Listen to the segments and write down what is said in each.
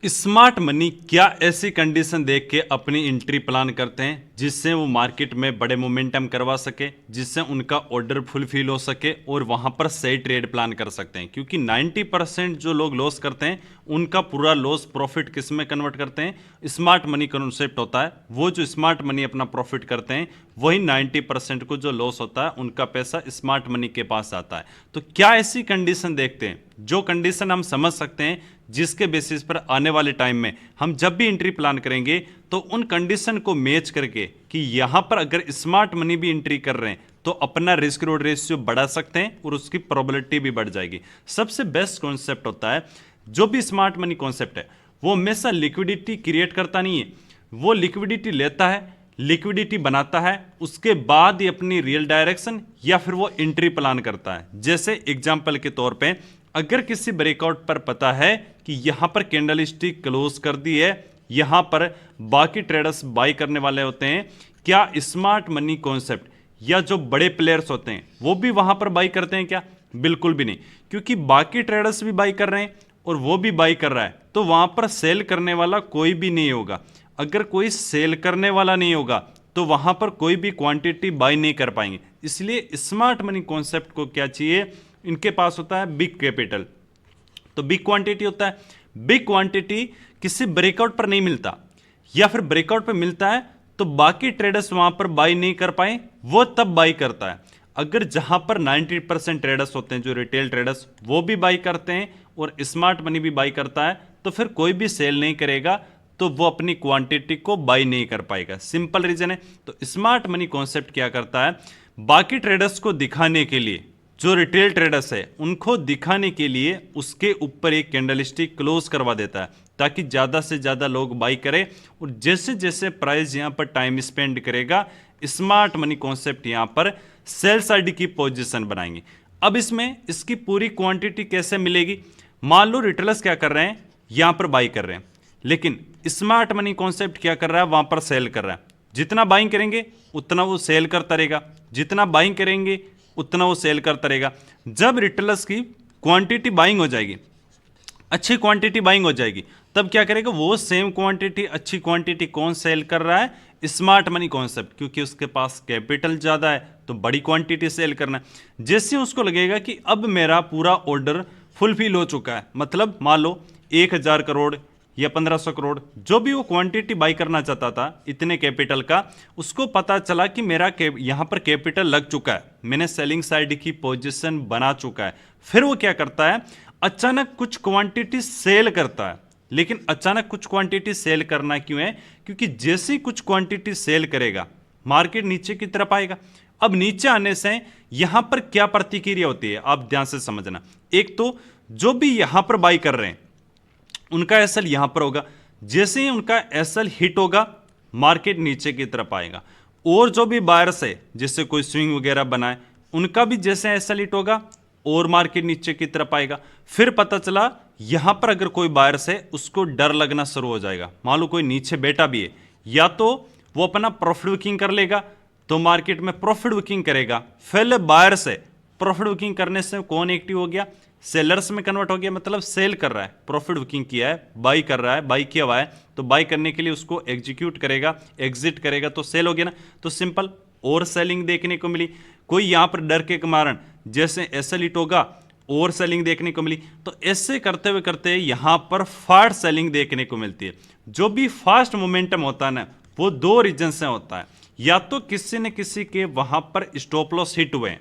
Smart money क्या ऐसी condition देख के अपनी एंट्री प्लान करते हैं जिससे वो मार्केट में बड़े मोमेंटम करवा सके, जिससे उनका ऑर्डर फुलफिल हो सके और वहां पर सही ट्रेड प्लान कर सकते हैं। क्योंकि 90% जो लोग लॉस करते हैं उनका पूरा लॉस प्रॉफिट किस में कन्वर्ट करते हैं, स्मार्ट मनी कॉन्सेप्ट होता है। वो जो स्मार्ट मनी अपना प्रॉफिट करते हैं वही 90% को जो लॉस होता है उनका पैसा स्मार्ट मनी के पास आता है। तो क्या ऐसी कंडीशन देखते हैं जो कंडीशन हम समझ सकते हैं, जिसके बेसिस पर आने वाले टाइम में हम जब भी एंट्री प्लान करेंगे तो उन कंडीशन को मैच करके कि यहां पर अगर स्मार्ट मनी भी एंट्री कर रहे हैं तो अपना रिस्क रिवॉर्ड रेशियो बढ़ा सकते हैं और उसकी प्रोबेबिलिटी भी बढ़ जाएगी। सबसे बेस्ट कॉन्सेप्ट होता है जो भी स्मार्ट मनी कॉन्सेप्ट है वो हमेशा लिक्विडिटी क्रिएट करता नहीं है, वो लिक्विडिटी लेता है, लिक्विडिटी बनाता है, उसके बाद ही अपनी रियल डायरेक्शन या फिर वो एंट्री प्लान करता है। जैसे एग्जांपल के तौर पे अगर किसी ब्रेकआउट पर पता है कि यहां पर कैंडल स्टिक क्लोज कर दी है, यहां पर बाकी ट्रेडर्स बाई करने वाले होते हैं, क्या स्मार्ट मनी कॉन्सेप्ट या जो बड़े प्लेयर्स होते हैं वो भी वहां पर बाई करते हैं क्या? बिल्कुल भी नहीं, क्योंकि बाकी ट्रेडर्स भी बाई कर रहे हैं और वो भी बाई कर रहा है तो वहां पर सेल करने वाला कोई भी नहीं होगा। अगर कोई सेल करने वाला नहीं होगा तो वहां पर कोई भी क्वांटिटी बाई नहीं कर पाएंगे। इसलिए स्मार्ट मनी कॉन्सेप्ट को क्या चाहिए, इनके पास होता है बिग कैपिटल, तो बिग क्वांटिटी होता है। बिग क्वांटिटी किसी ब्रेकआउट पर नहीं मिलता या फिर ब्रेकआउट पर मिलता है तो बाकी ट्रेडर्स वहां पर बाई नहीं कर पाए, वो तब बाई करता है। अगर जहां पर 90% ट्रेडर्स होते हैं जो रिटेल ट्रेडर्स वो भी बाई करते हैं और स्मार्ट मनी भी बाई करता है तो फिर कोई भी सेल नहीं करेगा, तो वो अपनी क्वांटिटी को बाई नहीं कर पाएगा। सिंपल रीजन है। तो स्मार्ट मनी कॉन्सेप्ट क्या करता है, बाकी ट्रेडर्स को दिखाने के लिए, जो रिटेल ट्रेडर्स है उनको दिखाने के लिए उसके ऊपर एक कैंडलस्टिक क्लोज करवा देता है ताकि ज़्यादा से ज़्यादा लोग बाई करें। और जैसे जैसे प्राइस यहाँ पर टाइम स्पेंड करेगा स्मार्ट मनी कॉन्सेप्ट यहाँ पर सेल साइड की पोजीशन बनाएंगे। अब इसमें इसकी पूरी क्वांटिटी कैसे मिलेगी? मान लो रिटेलर्स क्या कर रहे हैं, यहाँ पर बाई कर रहे हैं, लेकिन स्मार्ट मनी कॉन्सेप्ट क्या कर रहा है, वहाँ पर सेल कर रहा है। जितना बाइंग करेंगे उतना वो सेल करता रहेगा, जितना बाइंग करेंगे उतना वो सेल करता रहेगा। जब रिटेलर्स की क्वांटिटी बाइंग हो जाएगी, अच्छी क्वांटिटी बाइंग हो जाएगी, तब क्या करेगा, वो सेम क्वांटिटी अच्छी क्वांटिटी कौन सेल कर रहा है, स्मार्ट मनी कॉन्सेप्ट, क्योंकि उसके पास कैपिटल ज़्यादा है तो बड़ी क्वांटिटी सेल करना है। जैसे उसको लगेगा कि अब मेरा पूरा ऑर्डर फुलफिल हो चुका है, मतलब मान लो 1000 करोड़ या 1500 करोड़ जो भी वो क्वांटिटी बाई करना चाहता था इतने कैपिटल का, उसको पता चला कि मेरा यहाँ पर कैपिटल लग चुका है, मैंने सेलिंग साइड की पोजीशन बना चुका है। फिर वो क्या करता है, अचानक कुछ क्वांटिटी सेल करता है। लेकिन अचानक कुछ क्वांटिटी सेल करना क्यों है? क्योंकि जैसे ही कुछ क्वांटिटी सेल करेगा मार्केट नीचे की तरफ आएगा। अब नीचे आने से यहां पर क्या प्रतिक्रिया होती है आप ध्यान से समझना। एक तो जो भी यहां पर बाई कर रहे हैं उनका एसएल यहां पर होगा, जैसे ही उनका एसएल हिट होगा मार्केट नीचे की तरफ आएगा। और जो भी बायर्स है जिससे कोई स्विंग वगैरह बनाए उनका भी जैसे एसएल हिट होगा और मार्केट नीचे की तरफ आएगा। फिर पता चला यहां पर अगर कोई बायर्स है उसको डर लगना शुरू हो जाएगा, मान लो कोई नीचे बैठा भी है, या तो वो अपना प्रॉफिट बुकिंग कर लेगा तो मार्केट में प्रॉफिट बुकिंग करेगा। पहले बायर्स है, प्रॉफिट बुकिंग करने से कौन एक्टिव हो गया, सेलर्स में कन्वर्ट हो गया, मतलब सेल कर रहा है, प्रॉफिट बुकिंग किया है, बाई कर रहा है, बाई किया हुआ है, तो बाई करने के लिए उसको एग्जीक्यूट करेगा, एग्जिट करेगा तो सेल हो गया ना। तो सिंपल और सेलिंग देखने को मिली। कोई यहां पर डर के कारण जैसे एसएल हिट होगा और सेलिंग देखने को मिली, तो ऐसे करते यहां पर फास्ट सेलिंग देखने को मिलती है। जो भी फास्ट मोमेंटम होता है ना वो दो रीजन से होता है, या तो किसी न किसी के वहां पर स्टॉप लॉस हिट हुए,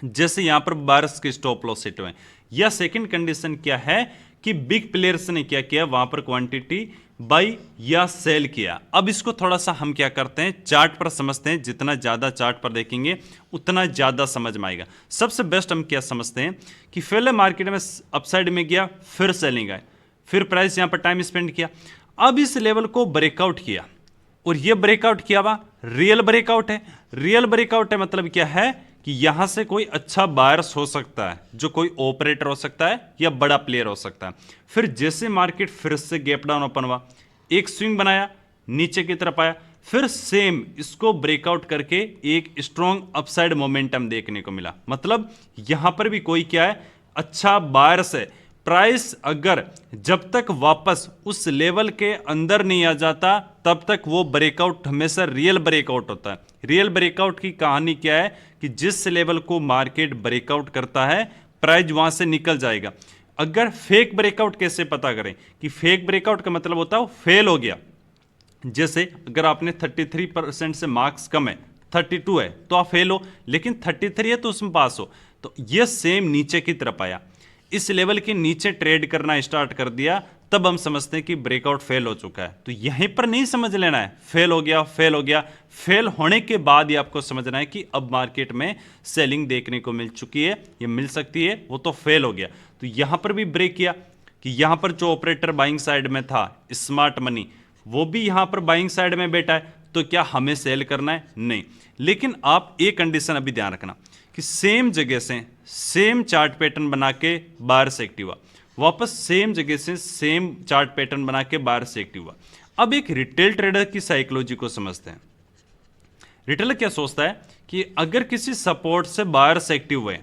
जैसे यहां पर बायर्स के स्टॉप लॉस हिट हुए, या सेकंड कंडीशन क्या है कि बिग प्लेयर्स ने क्या किया, वहां पर क्वांटिटी बाई या सेल किया। अब इसको थोड़ा सा हम क्या करते हैं चार्ट पर समझते हैं, जितना ज्यादा चार्ट पर देखेंगे उतना ज्यादा समझ में आएगा। सबसे बेस्ट हम क्या समझते हैं कि पहले मार्केट में अपसाइड में गया, फिर सेलिंग आए, फिर प्राइस यहां पर टाइम स्पेंड किया, अब इस लेवल को ब्रेकआउट किया, और ये ब्रेकआउट किया हुआ रियल ब्रेकआउट है। रियल ब्रेकआउट है मतलब क्या है कि यहां से कोई अच्छा बायर्स हो सकता है, जो कोई ऑपरेटर हो सकता है या बड़ा प्लेयर हो सकता है। फिर जैसे मार्केट फिर से गैप डाउन ओपन हुआ, एक स्विंग बनाया, नीचे की तरफ आया, फिर सेम इसको ब्रेकआउट करके एक स्ट्रॉन्ग अपसाइड मोमेंटम देखने को मिला। मतलब यहां पर भी कोई क्या है, अच्छा बायर्स है, प्राइस अगर जब तक वापस उस लेवल के अंदर नहीं आ जाता तब तक वो ब्रेकआउट हमेशा रियल ब्रेकआउट होता है। रियल ब्रेकआउट की कहानी क्या है कि जिस लेवल को मार्केट ब्रेकआउट करता है प्राइस वहां से निकल जाएगा। अगर फेक ब्रेकआउट कैसे पता करें कि फेक ब्रेकआउट का मतलब होता है वो फेल हो गया। जैसे अगर आपने 33% से मार्क्स कम है, 32 है तो आप फेल हो, लेकिन 33 है तो उसमें पास हो। तो ये सेम नीचे की तरफ आया, इस लेवल के नीचे ट्रेड करना स्टार्ट कर दिया, तब हम समझते हैं कि ब्रेकआउट फेल हो चुका है। तो यहीं पर नहीं समझ लेना है फेल हो गया फेल हो गया, फेल होने के बाद ही आपको समझना है कि अब मार्केट में सेलिंग देखने को मिल चुकी है, ये मिल सकती है, वो तो फेल हो गया। तो यहां पर भी ब्रेक किया कि यहां पर जो ऑपरेटर बाइंग साइड में था स्मार्ट मनी, वो भी यहां पर बाइंग साइड में बैठा है, तो क्या हमें सेल करना है? नहीं। लेकिन आप एक कंडीशन अभी ध्यान रखना कि सेम जगह से सेम चार्ट पैटर्न बना के बाहर से एक्टिव हुआ, वापस सेम जगह से सेम चार्ट पैटर्न बना के बाहर से एक्टिव हुआ। अब एक रिटेल ट्रेडर की साइकोलॉजी को समझते हैं। रिटेलर क्या सोचता है कि अगर किसी सपोर्ट से बाहर से एक्टिव हुए,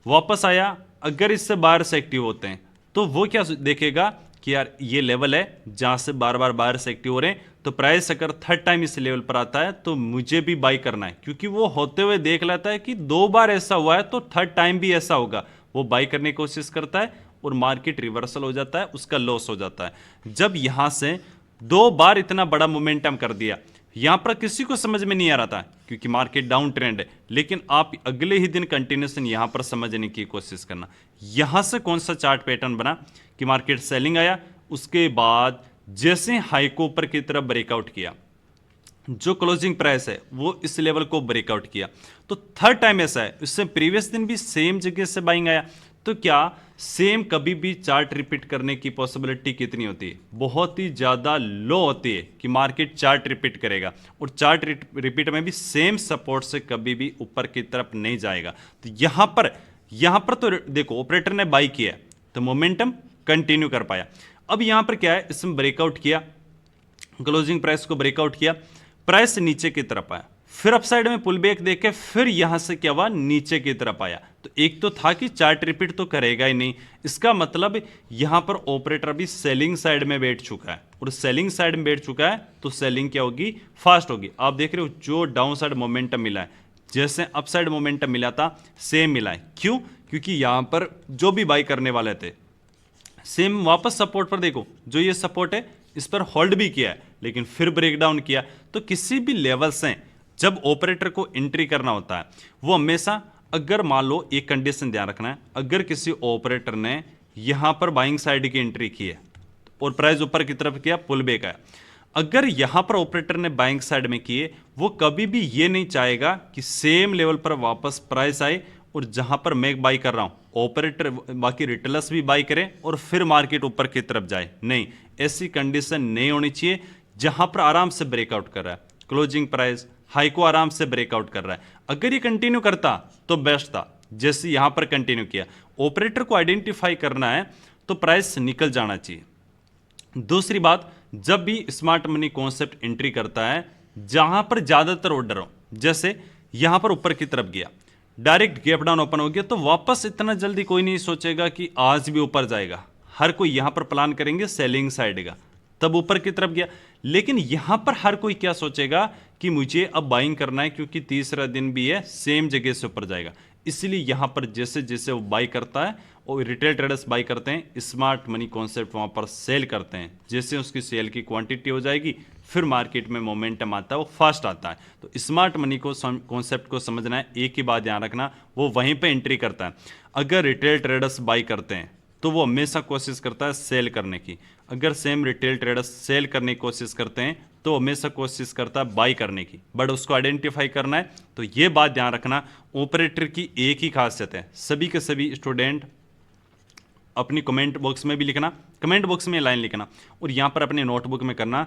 वापस आया, अगर इससे बाहर से एक्टिव होते हैं तो वो क्या देखेगा कि यार ये लेवल है जहां से बार बार बाहर से एक्टिव हो रहे हैं, तो प्राइस अगर थर्ड टाइम इस लेवल पर आता है तो मुझे भी बाई करना है, क्योंकि वो होते हुए देख लेता है कि 2 बार ऐसा हुआ है तो थर्ड टाइम भी ऐसा होगा। वो बाई करने की कोशिश करता है और मार्केट रिवर्सल हो जाता है, उसका लॉस हो जाता है। जब यहां से 2 बार इतना बड़ा मोमेंटम कर दिया, यहां पर किसी को समझ में नहीं आ रहा था क्योंकि मार्केट डाउन ट्रेंड है, लेकिन आप अगले ही दिन कंटिन्यूसन यहां पर समझने की कोशिश करना। यहां से कौन सा चार्ट पैटर्न बना कि मार्केट सेलिंग आया, उसके बाद जैसे हाई को ऊपर की तरफ ब्रेकआउट किया, जो क्लोजिंग प्राइस है वो इस लेवल को ब्रेकआउट किया, तो थर्ड टाइम ऐसा है। इससे प्रीवियस दिन भी सेम जगह से बाइंग आया, तो क्या सेम कभी भी चार्ट रिपीट करने की पॉसिबिलिटी कितनी होती है? बहुत ही ज्यादा लो होती है कि मार्केट चार्ट रिपीट करेगा, और चार्ट रिपीट में भी सेम सपोर्ट से कभी भी ऊपर की तरफ नहीं जाएगा। तो यहां पर तो देखो ऑपरेटर ने बाई किया तो मोमेंटम कंटिन्यू कर पाया। अब यहां पर क्या है, इसमें ब्रेकआउट किया, क्लोजिंग प्राइस को ब्रेकआउट किया, प्राइस नीचे की तरफ आया, फिर अपसाइड में पुल बैक देके फिर यहां से क्या हुआ, नीचे की तरफ आया। तो एक तो था कि चार्ट रिपीट तो करेगा ही नहीं, इसका मतलब यहां पर ऑपरेटर भी सेलिंग साइड में बैठ चुका है, और सेलिंग साइड में बैठ चुका है तो सेलिंग क्या होगी, फास्ट होगी। आप देख रहे हो जो डाउन साइड मोमेंटम मिला है, जैसे अपसाइड मोमेंटम मिला था सेम मिला है। क्यों? क्योंकि यहां पर जो भी बाई करने वाले थे सेम वापस सपोर्ट पर, देखो जो ये सपोर्ट है इस पर होल्ड भी किया है, लेकिन फिर ब्रेकडाउन किया। तो किसी भी लेवल से जब ऑपरेटर को एंट्री करना होता है, वो हमेशा, अगर मान लो एक कंडीशन ध्यान रखना है, अगर किसी ऑपरेटर ने यहां पर बाइंग साइड की एंट्री की है और प्राइस ऊपर की तरफ किया, पुल बैक आया, अगर यहां पर ऑपरेटर ने बाइंग साइड में किए, वो कभी भी ये नहीं चाहेगा कि सेम लेवल पर वापस प्राइस आए और जहां पर मैं बाई कर रहा हूं ऑपरेटर, बाकी रिटेलर्स भी बाई करें और फिर मार्केट ऊपर की तरफ जाए। नहीं, ऐसी कंडीशन नहीं होनी चाहिए। जहां पर आराम से ब्रेकआउट कर रहा है, क्लोजिंग प्राइस हाई को आराम से ब्रेकआउट कर रहा है, अगर ये कंटिन्यू करता तो बेस्ट था, जैसे यहां पर कंटिन्यू किया। ऑपरेटर को आइडेंटिफाई करना है तो प्राइस निकल जाना चाहिए। दूसरी बात, जब भी स्मार्ट मनी कॉन्सेप्ट एंट्री करता है जहां पर ज्यादातर ऑर्डर हो, जैसे यहां पर ऊपर की तरफ गया, डायरेक्ट गैप डाउन ओपन हो गया, तो वापस इतना जल्दी कोई नहीं सोचेगा कि आज भी ऊपर जाएगा। हर कोई यहां पर प्लान करेंगे सेलिंग साइड का, तब ऊपर की तरफ गया। लेकिन यहां पर हर कोई क्या सोचेगा कि मुझे अब बाइंग करना है क्योंकि तीसरा दिन भी है, सेम जगह से ऊपर जाएगा। इसलिए यहां पर जैसे जैसे वो बाई करता है, और रिटेल ट्रेडर्स बाई करते हैं, स्मार्ट मनी कॉन्सेप्ट वहां पर सेल करते हैं। जैसे उसकी सेल की क्वांटिटी हो जाएगी, फिर मार्केट में मोमेंटम आता है, वो फास्ट आता है। तो स्मार्ट मनी को कॉन्सेप्ट को समझना है, एक ही बात ध्यान रखना, वो वहीं पे एंट्री करता है। अगर रिटेल ट्रेडर्स बाई करते हैं तो वो हमेशा कोशिश करता है सेल करने की, अगर सेम रिटेल ट्रेडर्स सेल करने की कोशिश करते हैं तो हमेशा कोशिश करता है बाई करने की, बट उसको आइडेंटिफाई करना है। तो ये बात ध्यान रखना, ऑपरेटर की एक ही खासियत है, सभी के सभी स्टूडेंट अपनी कमेंट बॉक्स में भी लिखना, कमेंट बॉक्स में लाइन लिखना, और यहां पर अपने नोटबुक में करना,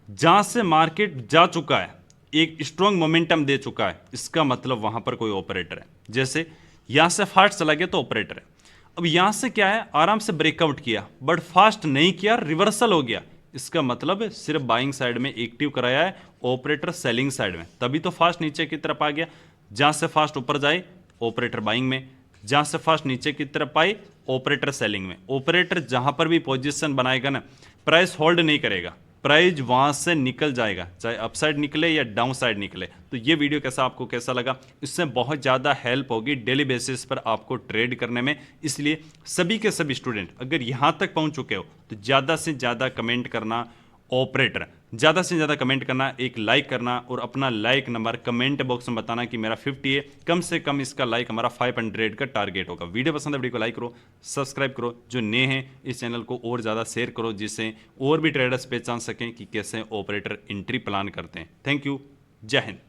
जहां से मार्केट जा चुका है, एक स्ट्रॉन्ग मोमेंटम दे चुका है, इसका मतलब वहां पर कोई ऑपरेटर है। जैसे यहां से फास्ट चला गया तो ऑपरेटर है। अब यहां से क्या है, आराम से ब्रेकआउट किया बट फास्ट नहीं किया, रिवर्सल हो गया, इसका मतलब सिर्फ बाइंग साइड में एक्टिव कराया है, ऑपरेटर सेलिंग साइड में, तभी तो फास्ट नीचे की तरफ आ गया। जहां से फास्ट ऊपर जाए ऑपरेटर बाइंग में, जहां से फास्ट नीचे की तरफ आए ऑपरेटर सेलिंग में। ऑपरेटर जहां पर भी पोजीशन बनाएगा ना, प्राइस होल्ड नहीं करेगा, प्राइस वहां से निकल जाएगा, चाहे अपसाइड निकले या डाउन साइड निकले। तो ये वीडियो आपको कैसा लगा? इससे बहुत ज़्यादा हेल्प होगी डेली बेसिस पर आपको ट्रेड करने में। इसलिए सभी के सभी स्टूडेंट अगर यहाँ तक पहुँच चुके हो तो ज़्यादा से ज़्यादा कमेंट करना ऑपरेटर, ज़्यादा से ज़्यादा कमेंट करना, एक लाइक करना और अपना लाइक नंबर कमेंट बॉक्स में बताना कि मेरा 50 है, कम से कम इसका लाइक हमारा 500 का टारगेट होगा। वीडियो पसंद है वीडियो को लाइक करो, सब्सक्राइब करो, जो नए हैं इस चैनल को और ज़्यादा शेयर करो, जिससे और भी ट्रेडर्स पहचान सकें कि कैसे ऑपरेटर एंट्री प्लान करते हैं। थैंक यू, जय हिंद।